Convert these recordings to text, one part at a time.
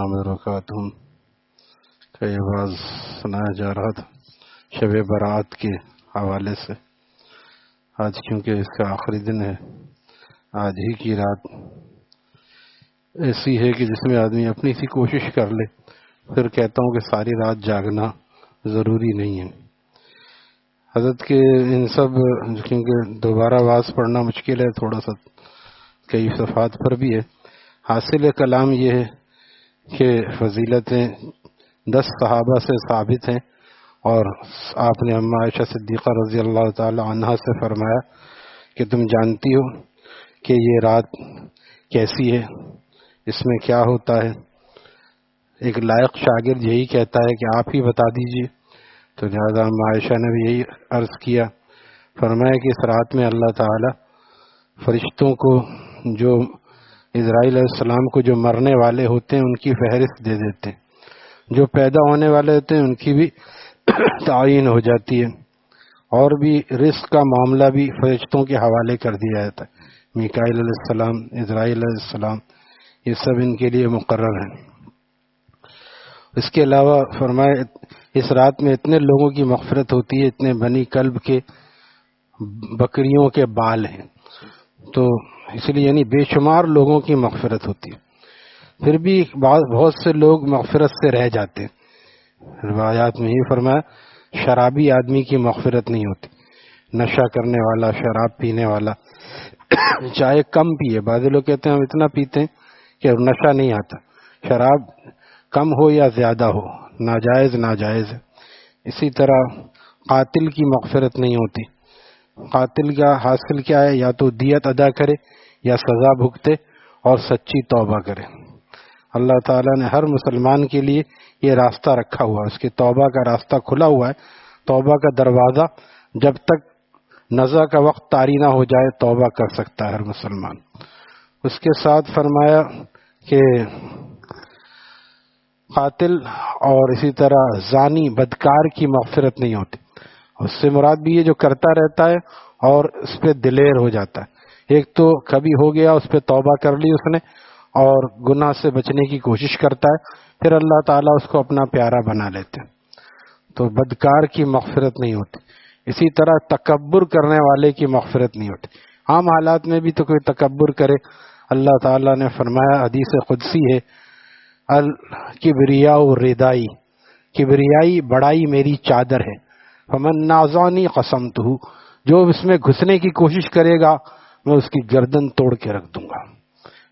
السلام وبرکاتہ کا یہ باز سنایا جا رہا تھا شب برات کے حوالے سے. آج کیونکہ اس کا آخری دن ہے، آج ہی کی رات ایسی ہے کہ جس میں آدمی اپنی سی کوشش کر لے. پھر کہتا ہوں کہ ساری رات جاگنا ضروری نہیں ہے. حضرت کے ان سب کیونکہ دوبارہ آواز پڑھنا مشکل ہے، تھوڑا سا کئی صفحات پر بھی ہے. حاصل کلام یہ ہے کہ فضیلتیں 10 صحابہ سے ثابت ہیں، اور آپ نے اماں عائشہ صدیقہ رضی اللہ تعالی عنہا سے فرمایا کہ تم جانتی ہو کہ یہ رات کیسی ہے، اس میں کیا ہوتا ہے. ایک لائق شاگرد یہی کہتا ہے کہ آپ ہی بتا دیجئے. تو لہذا اماں عائشہ نے بھی یہی عرض کیا، فرمایا کہ اس رات میں اللہ تعالی فرشتوں کو، جو اسرائیل علیہ السلام کو جو مرنے والے ہوتے ہیں ان کی فہرست دے دیتے ہیں، جو پیدا ہونے والے ہوتے ہیں ان کی بھی تعین ہو جاتی ہے، اور بھی رزق کا معاملہ بھی فرشتوں کے حوالے کر دیا جاتا ہے. میکائیل علیہ السلام، اسرائیل علیہ السلام، یہ سب ان کے لیے مقرر ہیں. اس کے علاوہ فرمائے اس رات میں اتنے لوگوں کی مغفرت ہوتی ہے، اتنے بنی کلب کے بکریوں کے بال ہیں، تو اس لیے یعنی بے شمار لوگوں کی مغفرت ہوتی ہے. پھر بھی بہت سے لوگ مغفرت سے رہ جاتے ہیں. روایات میں یہ فرمایا شرابی آدمی کی مغفرت نہیں ہوتی. نشہ کرنے والا، شراب پینے والا چاہے کم پیے، بعض لوگ کہتے ہیں ہم اتنا پیتے ہیں کہ نشہ نہیں آتا. شراب کم ہو یا زیادہ ہو، ناجائز ناجائز ہے. اسی طرح قاتل کی مغفرت نہیں ہوتی. قاتل کا حاصل کیا ہے؟ یا تو دیت ادا کرے یا سزا بھگتے اور سچی توبہ کرے. اللہ تعالیٰ نے ہر مسلمان کے لیے یہ راستہ رکھا ہوا ہے، اس کے توبہ کا راستہ کھلا ہوا ہے. توبہ کا دروازہ جب تک نزع کا وقت طاری نہ ہو جائے توبہ کر سکتا ہے ہر مسلمان. اس کے ساتھ فرمایا کہ قاتل اور اسی طرح زانی بدکار کی مغفرت نہیں ہوتی. اس سے مراد بھی یہ جو کرتا رہتا ہے اور اس پہ دلیر ہو جاتا ہے. ایک تو کبھی ہو گیا، اس پہ توبہ کر لی اس نے اور گناہ سے بچنے کی کوشش کرتا ہے، پھر اللہ تعالیٰ اس کو اپنا پیارا بنا لیتے ہیں، تو بدکار کی مغفرت نہیں ہوتی. اسی طرح تکبر کرنے والے کی مغفرت نہیں ہوتی. عام حالات میں بھی تو کوئی تکبر کرے، اللہ تعالیٰ نے فرمایا، حدیث قدسی ہے، الکبریاء ردائی، کبریائی بڑائی میری چادر ہے. فمن نازعنی قسمتہ، جو اس میں گھسنے کی کوشش کرے گا میں اس کی گردن توڑ کے رکھ دوں گا.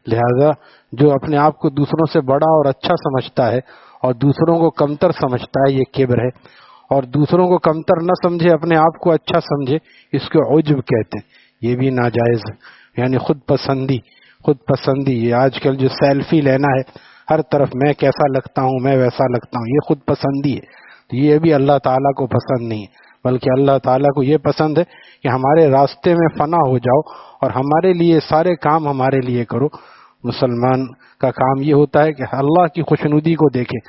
لہذا جو اپنے آپ کو دوسروں سے بڑا اور اچھا سمجھتا ہے اور دوسروں کو کمتر سمجھتا ہے، یہ کبر ہے. اور دوسروں کو کمتر نہ سمجھے، اپنے آپ کو اچھا سمجھے، اس کو عجب کہتے ہیں. یہ بھی ناجائز ہے، یعنی خود پسندی. یہ آج کل جو سیلفی لینا ہے، ہر طرف میں کیسا لگتا ہوں، میں ویسا لگتا ہوں، یہ خود پسندی ہے. تو یہ بھی اللہ تعالیٰ کو پسند نہیں ہے، بلکہ اللہ تعالیٰ کو یہ پسند ہے کہ ہمارے راستے میں فنا ہو جاؤ اور ہمارے لیے سارے کام ہمارے لیے کرو. مسلمان کا کام یہ ہوتا ہے کہ اللہ کی خوشنودی کو دیکھے.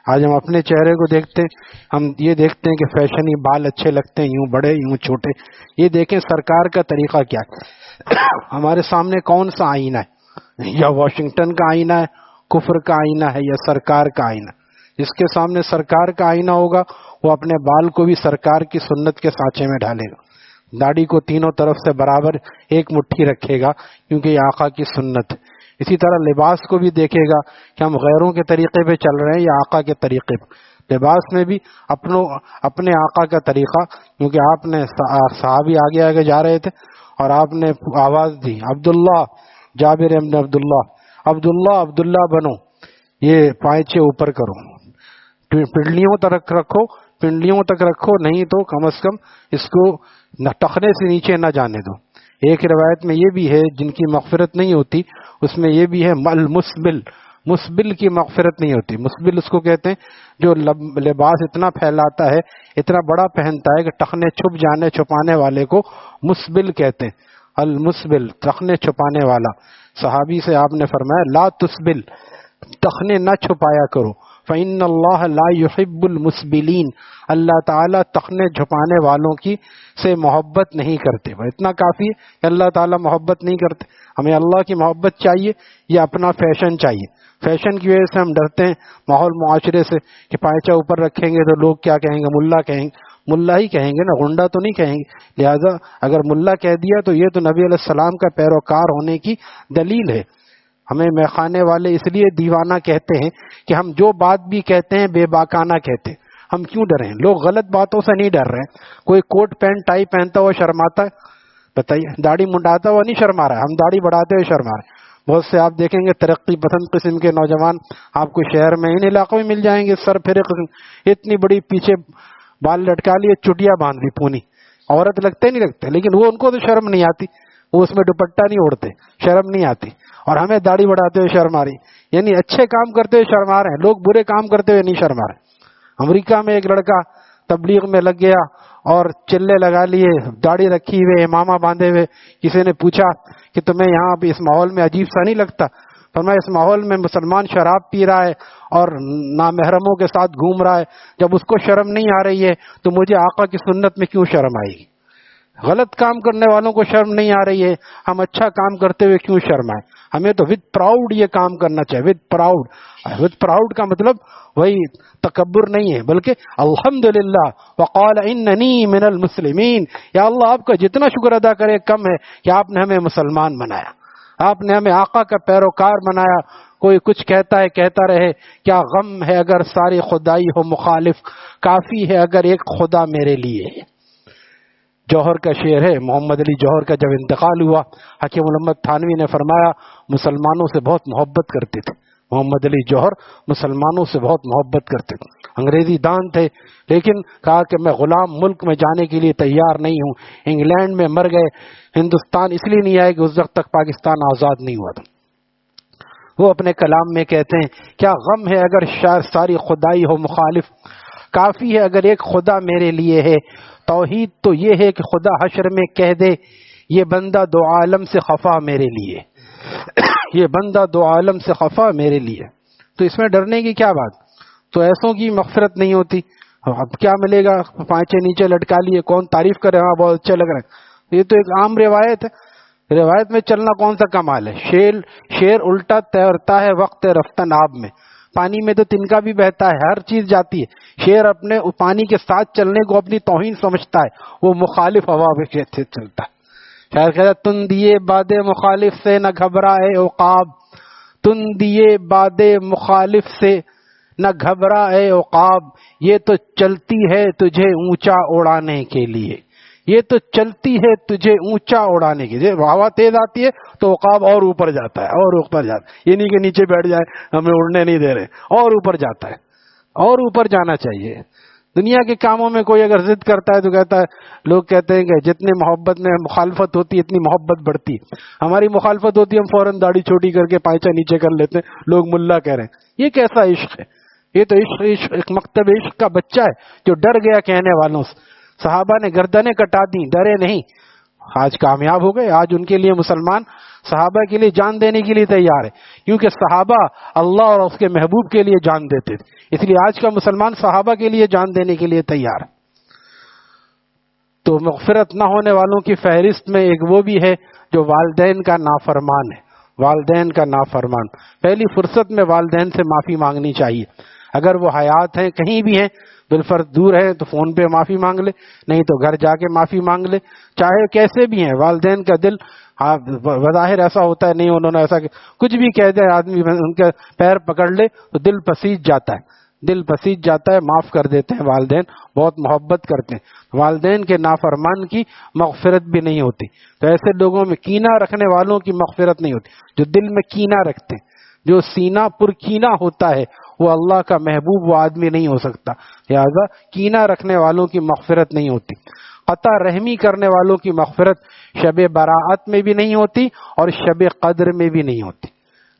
آج ہم اپنے چہرے کو دیکھتے ہیں، ہم یہ دیکھتے ہیں کہ فیشنی بال اچھے لگتے ہیں، یوں بڑے یوں چھوٹے. یہ دیکھیں سرکار کا طریقہ کیا ہے. ہمارے سامنے کون سا آئینہ ہے؟ یا واشنگٹن کا آئینہ ہے، کفر کا آئینہ ہے، یا سرکار کا آئینہ؟ جس کے سامنے سرکار کا آئینہ ہوگا وہ اپنے بال کو بھی سرکار کی سنت کے سانچے میں ڈالے گا. داڑھی کو تینوں طرف سے برابر ایک مٹھی رکھے گا، کیونکہ یہ آقا کی سنت ہے. اسی طرح لباس کو بھی دیکھے گا کہ ہم غیروں کے طریقے پہ چل رہے ہیں یا آقا کے طریقے پہ. لباس میں بھی اپنے آقا کا طریقہ، کیونکہ آپ نے صحابی آگے آگے جا رہے تھے اور آپ نے آواز دی، عبداللہ جابر ابن عبداللہ بنو، یہ پائچے اوپر کرو، پنڈلیوں تک رکھو، نہیں تو کم از کم اس کو ٹخنے سے نیچے نہ جانے دو. ایک روایت میں یہ بھی ہے جن کی مغفرت نہیں ہوتی، اس میں یہ بھی ہے مسبل کی مغفرت نہیں ہوتی. مسبل اس کو کہتے ہیں جو لباس اتنا پھیلاتا ہے، اتنا بڑا پہنتا ہے کہ ٹخنے چھپانے والے کو مسبل کہتے ہیں. المسبل، ٹخنے چھپانے والا. صحابی سے آپ نے فرمایا لا تسبل، ٹخنے نہ چھپایا کرو. فإن اللہ لا يحب المسبلین، اللہ تعالیٰ تخنے جھپانے والوں کی سے محبت نہیں کرتے۔ اتنا کافی ہے کہ اللہ تعالیٰ محبت نہیں کرتے۔ ہمیں اللہ کی محبت چاہیے یا اپنا فیشن چاہیے؟ فیشن کی وجہ سے ہم ڈرتے ہیں ماحول معاشرے سے کہ پائچہ اوپر رکھیں گے تو لوگ کیا کہیں گے، ملا کہیں گے، ملا ہی کہیں گے نا، غنڈہ تو نہیں کہیں گے۔ لہذا اگر ملا کہہ دیا تو یہ تو نبی علیہ السلام کا پیروکار ہونے کی دلیل ہے۔ ہمیں میخانے والے اس لیے دیوانہ کہتے ہیں کہ ہم جو بات بھی کہتے ہیں بے باکانہ کہتے ہیں۔ ہم کیوں ڈریں؟ لوگ غلط باتوں سے نہیں ڈر رہے ہیں۔ کوئی کوٹ پینٹ ٹائی پہنتا ہوا شرماتا ہے؟ بتائیے، داڑھی منڈاتا ہوا نہیں شرما رہا ہے، ہم داڑھی بڑھاتے ہوئے شرما رہے ہیں۔ بہت سے آپ دیکھیں گے ترقی پسند قسم کے نوجوان آپ کو شہر میں ان علاقوں میں مل جائیں گے، سر پھرے قسم، اتنی بڑی پیچھے بال لٹکا لیے، چٹیا باندھ لی پونی، عورت لگتے نہیں لگتے، لیکن وہ ان کو تو شرم نہیں آتی، وہ اس میں دوپٹہ نہیں اوڑھتے، شرم نہیں آتی، اور ہمیں داڑھی بڑھاتے ہوئے شرم آ رہی۔ یعنی اچھے کام کرتے ہوئے شرما رہے ہیں لوگ، برے کام کرتے ہوئے نہیں شرما رہے۔ امریکہ میں ایک لڑکا تبلیغ میں لگ گیا اور چلے لگا لیے، داڑھی رکھی ہوئے، امامہ باندھے ہوئے۔ کسی نے پوچھا کہ تمہیں یہاں اس ماحول میں عجیب سا نہیں لگتا؟ فرمایا اس ماحول میں مسلمان شراب پی رہا ہے اور نامحرموں کے ساتھ گھوم رہا ہے، جب اس کو شرم نہیں آ رہی ہے تو مجھے آقا کی سنت میں کیوں شرم آئے گی؟ غلط کام کرنے والوں کو شرم نہیں آ رہی ہے، ہم اچھا کام کرتے ہوئے کیوں شرم آئے؟ ہمیں تو وتھ پراؤڈ یہ کام کرنا چاہیے، وتھ پراؤڈ۔ وتھ پراؤڈ کا مطلب وہی تکبر نہیں ہے، بلکہ الحمدللہ وقال اننی من المسلمین، یا اللہ آپ کا جتنا شکر ادا کرے کم ہے کہ آپ نے ہمیں مسلمان بنایا، آپ نے ہمیں آقا کا پیروکار بنایا۔ کوئی کچھ کہتا ہے کہتا رہے، کیا غم ہے اگر ساری خدائی ہو مخالف، کافی ہے اگر ایک خدا میرے لیے ہے۔ جوہر کا شعر ہے، محمد علی جوہر کا جب انتقال ہوا، حکیم محمد تھانوی نے فرمایا مسلمانوں سے بہت محبت کرتے تھے۔ محمد علی جوہر مسلمانوں سے بہت محبت کرتے تھے، انگریزی دان تھے، لیکن کہا کہ میں غلام ملک میں جانے کے لیے تیار نہیں ہوں۔ انگلینڈ میں مر گئے، ہندوستان اس لیے نہیں آئے کہ اس وقت تک پاکستان آزاد نہیں ہوا تھا۔ وہ اپنے کلام میں کہتے ہیں، کیا غم ہے اگر ساری خدائی ہو مخالف، کافی ہے اگر ایک خدا میرے لیے ہے۔ توحید تو یہ ہے کہ خدا حشر میں کہہ دے، یہ بندہ دو عالم سے خفا میرے لیے، یہ بندہ دو عالم سے خفا میرے لیے۔ تو اس میں ڈرنے کی کیا بات؟ تو ایسوں کی مغفرت نہیں ہوتی۔ اب کیا ملے گا؟ پانچے نیچے لٹکا لیے، کون تعریف کرے ہاں بہت اچھے لگ رہے ہیں، یہ تو ایک عام روایت ہے۔ روایت میں چلنا کون سا کمال ہے؟ شیر الٹا تیرتا ہے وقت رفتن آب میں، پانی میں تو تنکا بھی بہتا ہے، ہر چیز جاتی ہے۔ شیر اپنے پانی کے ساتھ چلنے کو اپنی توہین سمجھتا ہے، وہ مخالف ہوا میں چلتا ہے۔ شاعر کہتا ہے، تن دیے باد مخالف سے نہ گھبرائے عقاب، تن دیے باد مخالف سے نہ گھبرائے عقاب، یہ تو چلتی ہے تجھے اونچا اڑانے کے لیے، یہ تو چلتی ہے تجھے اونچا اڑانے کے لیے۔ ہوا تیز آتی ہے تو عقاب اور اوپر جاتا ہے، اور اوپر جاتا ہے، یہ نہیں کہ نیچے بیٹھ جائے ہمیں اڑنے نہیں دے رہے، اور اوپر جاتا ہے، اور اوپر جانا چاہیے۔ دنیا کے کاموں میں کوئی اگر ضد کرتا ہے تو کہتا ہے، لوگ کہتے ہیں کہ جتنی محبت میں مخالفت ہوتی ہے اتنی محبت بڑھتی ہے۔ ہماری مخالفت ہوتی ہے ہم فوراً داڑھی چھوٹی کر کے پائچہ نیچے کر لیتے ہیں، لوگ ملا کہہ رہے ہیں۔ یہ کیسا عشق ہے؟ یہ تو عشق ایک مکتب عشق کا بچہ ہے جو ڈر گیا کہنے والوں سے۔ صحابہ نے گردنیں کٹا دیں، ڈرے نہیں، آج کامیاب ہو گئے۔ آج ان کے لیے مسلمان صحابہ کے لیے جان دینے کے لیے تیار ہے، کیونکہ صحابہ اللہ اور اس کے محبوب کے لیے جان دیتے تھے، اس لیے آج کا مسلمان صحابہ کے لیے جان دینے کے لیے تیار ہے۔ تو مغفرت نہ ہونے والوں کی فہرست میں ایک وہ بھی ہے جو والدین کا نافرمان ہے، والدین کا نافرمان۔ پہلی فرصت میں والدین سے معافی مانگنی چاہیے، اگر وہ حیات ہیں کہیں بھی ہیں، بالفرض دور ہے تو فون پہ معافی مانگ لے، نہیں تو گھر جا کے معافی مانگ لے، چاہے کیسے بھی ہیں۔ والدین کا دل بظاہر ایسا ہوتا ہے نہیں انہوں نے ایسا، کچھ بھی کہہ دے آدمی ان کے پیر پکڑ لے تو دل پسیج جاتا ہے، دل پسیج جاتا ہے۔ معاف کر دیتے ہیں والدین، بہت محبت کرتے ہیں۔ والدین کے نافرمان کی مغفرت بھی نہیں ہوتی، تو ایسے لوگوں میں کینہ رکھنے والوں کی مغفرت نہیں ہوتی، جو دل میں کینہ رکھتے ہیں، جو سینہ پر کینہ ہوتا ہے وہ اللہ کا محبوب وہ آدمی نہیں ہو سکتا، لہذا کینہ رکھنے والوں کی مغفرت نہیں ہوتی۔ قطع رحمی کرنے والوں کی مغفرت شب براءت میں بھی نہیں ہوتی اور شب قدر میں بھی نہیں ہوتی۔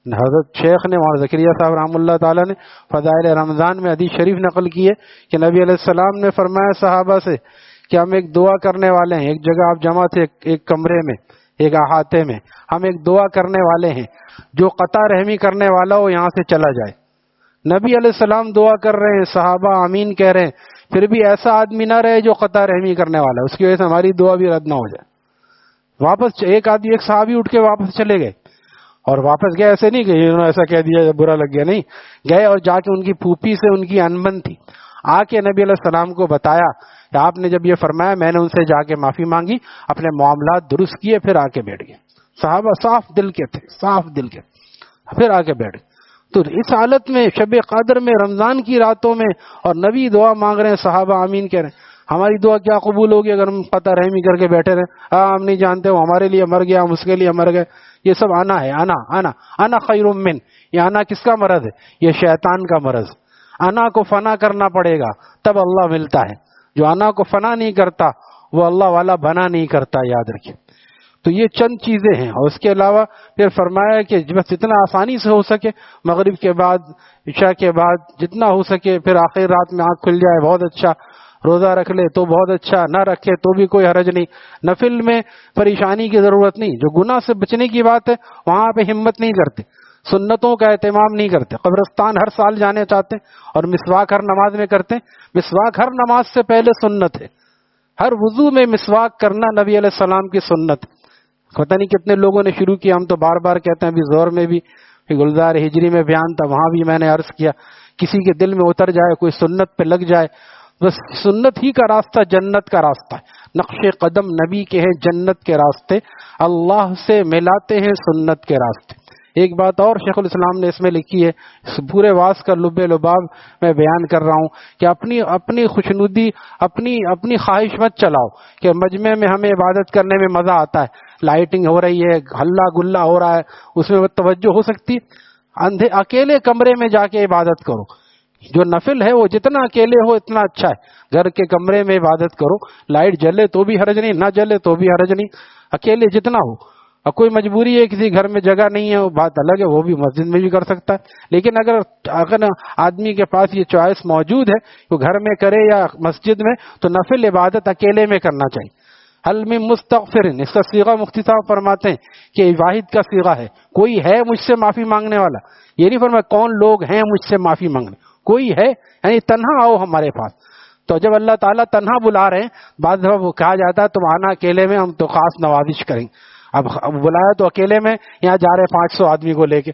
حضرت شیخ نے مولانا زکریا صاحب رحمۃ اللہ تعالیٰ نے فضائل رمضان میں حدیث شریف نقل کی ہے کہ نبی علیہ السلام نے فرمایا صحابہ سے کہ ہم ایک دعا کرنے والے ہیں، ایک جگہ آپ جمع تھے ایک کمرے میں، ایک احاطے میں، ہم ایک دعا کرنے والے ہیں، جو قطع رحمی کرنے والا ہو یہاں سے چلا جائے، نبی علیہ السلام دعا کر رہے ہیں، صحابہ آمین کہہ رہے ہیں، پھر بھی ایسا آدمی نہ رہے جو قطع رحمی کرنے والا ہے، اس کی وجہ سے ہماری دعا بھی رد نہ ہو جائے۔ واپس ایک صحابی اٹھ کے واپس چلے گئے، اور واپس گئے ایسے نہیں کہ انہوں نے ایسا کہہ دیا برا لگ گیا، نہیں، گئے اور جا کے ان کی پھوپھی سے ان کی انبن تھی، آ کے نبی علیہ السلام کو بتایا کہ آپ نے جب یہ فرمایا میں نے ان سے جا کے معافی مانگی، اپنے معاملات درست کیے، پھر آ کے بیٹھ گئے۔ صحابہ صاف دل کے تھے، صاف دل کے، پھر آ کے بیٹھ گئے۔ تو اس حالت میں شب قدر میں، رمضان کی راتوں میں، اور نبی دعا مانگ رہے ہیں، صحابہ آمین کہہ رہے ہیں، ہماری دعا کیا قبول ہوگی اگر ہم قطع رحمی کر کے بیٹھے رہے؟ ہم نہیں جانتے وہ ہمارے لیے مر گیا، ہم اس کے لیے مر گئے۔ یہ سب آنا ہے، انا خیر من، یہ انا کس کا مرض ہے؟ یہ شیطان کا مرض۔ انا کو فنا کرنا پڑے گا تب اللہ ملتا ہے، جو انا کو فنا نہیں کرتا وہ اللہ والا بنا نہیں کرتا، یاد رکھیں۔ تو یہ چند چیزیں ہیں، اور اس کے علاوہ پھر فرمایا کہ بس جتنا آسانی سے ہو سکے، مغرب کے بعد، عشاء کے بعد، جتنا ہو سکے، پھر آخر رات میں آنکھ کھل جائے بہت اچھا، روزہ رکھ لے تو بہت اچھا، نہ رکھے تو بھی کوئی حرج نہیں۔ نفل میں پریشانی کی ضرورت نہیں، جو گناہ سے بچنے کی بات ہے وہاں پہ ہمت نہیں کرتے، سنتوں کا اہتمام نہیں کرتے، قبرستان ہر سال جانے چاہتے اور مسواک ہر نماز میں کرتے۔ مسواک ہر نماز سے پہلے سنت ہے، ہر وضو میں مسواک کرنا نبی علیہ السلام کی سنت ہے۔ پتہ نہیں کتنے لوگوں نے شروع کیا، ہم تو بار بار کہتے ہیں، ابھی زور میں بھی گلزار ہجری میں بیان تھا، وہاں بھی میں نے عرض کیا، کسی کے دل میں اتر جائے، کوئی سنت پہ لگ جائے، بس سنت ہی کا راستہ جنت کا راستہ ہے، نقش قدم نبی کے ہیں جنت کے راستے، اللہ سے ملاتے ہیں سنت کے راستے۔ ایک بات اور شیخ الاسلام نے اس میں لکھی ہے، اس پورے واس کا لب لباب میں بیان کر رہا ہوں کہ اپنی خوشنودی، اپنی خواہش مت چلاؤ کہ مجمع میں ہمیں عبادت کرنے میں مزہ آتا ہے، لائٹنگ ہو رہی ہے، ہلا گلا ہو رہا ہے، اس میں توجہ ہو سکتی ہے۔ اکیلے کمرے میں جا کے عبادت کرو، جو نفل ہے وہ جتنا اکیلے ہو اتنا اچھا ہے، گھر کے کمرے میں عبادت کرو، لائٹ جلے تو بھی حرج نہیں، نہ جلے تو بھی حرج نہیں، اکیلے جتنا ہو۔ اور کوئی مجبوری ہے، کسی گھر میں جگہ نہیں ہے، وہ بات الگ ہے، وہ بھی مسجد میں بھی کر سکتا ہے، لیکن اگر آدمی کے پاس یہ چوائس موجود ہے کہ گھر میں کرے یا مسجد میں، تو نفل عبادت اکیلے میں کرنا چاہیے۔ حل من مستغفر، اس کا صیغہ مفتی صاحب فرماتے ہیں کہ واحد کا صیغہ ہے، کوئی ہے مجھ سے معافی مانگنے والا، یہ نہیں فرمایا کون لوگ ہیں مجھ سے معافی مانگنے، کوئی ہے، یعنی تنہا آؤ ہمارے پاس۔ تو جب اللہ تعالیٰ تنہا بلا رہے ہیں، بعض دفعہ وہ کہا جاتا ہے تم آنا اکیلے میں، ہم تو خاص نوازش کریں۔ اب بلایا تو اکیلے میں، یہاں جا رہے 500 آدمی کو لے کے،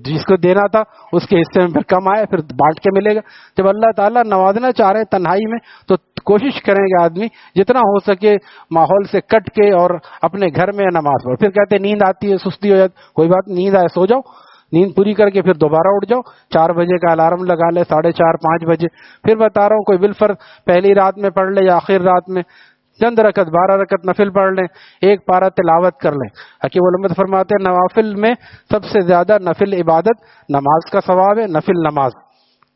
جس کو دینا تھا اس کے حصے میں پھر کم آئے، پھر بانٹ کے ملے گا۔ جب اللہ تعالیٰ نوازنا چاہ رہے ہیں تنہائی میں، تو کوشش کریں گے آدمی جتنا ہو سکے ماحول سے کٹ کے اور اپنے گھر میں نماز پڑھو۔ پھر کہتے ہیں نیند آتی ہے، سستی ہو جاتی، کوئی بات نہیں، نیند آئے سو جاؤ، نیند پوری کر کے پھر دوبارہ اٹھ جاؤ، 4 بجے کا الارم لگا لے، 4:30 5 بجے۔ پھر بتا رہا ہوں، کوئی بالفرض پہلی رات میں پڑھ لے یا آخر رات میں چند رکعت 12 رکعت نفل پڑھ لیں، ایک پارہ تلاوت کر لیں۔ حکیم علامت فرماتے ہیں نوافل میں سب سے زیادہ نفل عبادت نماز کا ثواب ہے، نفل نماز،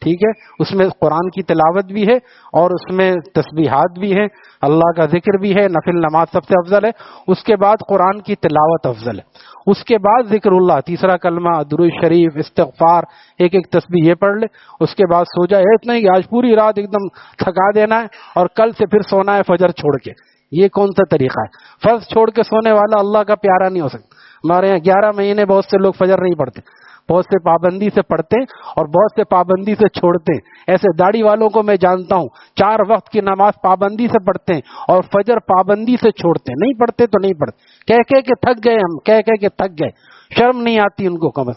ٹھیک ہے، اس میں قرآن کی تلاوت بھی ہے اور اس میں تسبیحات بھی ہیں، اللہ کا ذکر بھی ہے، نفل نماز سب سے افضل ہے، اس کے بعد قرآن کی تلاوت افضل ہے، اس کے بعد ذکر اللہ، تیسرا کلمہ، درود شریف، استغفار، ایک تسبیح یہ پڑھ لے، اس کے بعد سو جائے۔ اتنا ہی کہ آج پوری رات ایک دم تھکا دینا ہے اور کل سے پھر سونا ہے فجر چھوڑ کے، یہ کون سا طریقہ ہے؟ فرض چھوڑ کے سونے والا اللہ کا پیارا نہیں ہو سکتا۔ ہمارے یہاں 11 مہینے بہت سے لوگ فجر نہیں پڑھتے، بہت سے پابندی سے پڑھتے اور بہت سے پابندی سے چھوڑتے ہیں۔ ایسے داڑھی والوں کو میں جانتا ہوں 4 وقت کی نماز پابندی سے پڑھتے ہیں اور فجر پابندی سے چھوڑتے ہیں، نہیں پڑھتے تو نہیں پڑھتے، کہہ کے تھک گئے، ہم کہہ کے تھک گئے، شرم نہیں آتی ان کو کم۔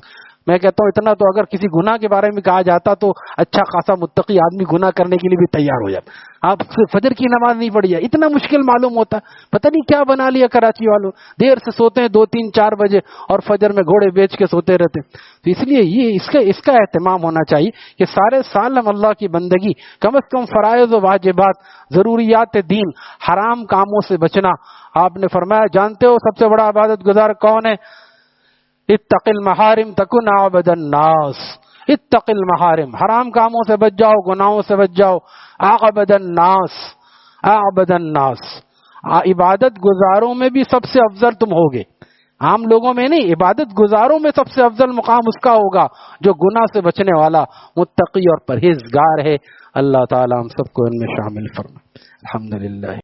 میں کہتا ہوں اتنا تو اگر کسی گناہ کے بارے میں کہا جاتا تو اچھا خاصا متقی آدمی گناہ کرنے کے لیے بھی تیار ہو جاتا۔ آپ فجر کی نماز نہیں پڑھی جائے، اتنا مشکل معلوم ہوتا، پتہ نہیں کیا بنا لیا کراچی والوں، دیر سے سوتے ہیں 2 3 4 بجے اور فجر میں گھوڑے بیچ کے سوتے رہتے۔ تو اس لیے یہ اس کا اہتمام ہونا چاہیے کہ سارے سال ہم اللہ کی بندگی، کم از کم فرائض و واجبات، ضروریات دین، حرام کاموں سے بچنا۔ آپ نے فرمایا جانتے ہو سب سے بڑا عبادت گزار کون ہے؟ اتق المحارم تکن عبد الناس، اتق المحارم، حرام کاموں سے بچ جاؤ، گناہوں سے بچ جاؤ، اعبد الناس، اعبد الناس، عبادت گزاروں میں بھی سب سے افضل تم ہوگے، عام لوگوں میں نہیں، عبادت گزاروں میں سب سے افضل مقام اس کا ہوگا جو گناہ سے بچنے والا متقی اور پرہیزگار ہے۔ اللہ تعالی ہم سب کو ان میں شامل فرمائے۔ الحمدللہ۔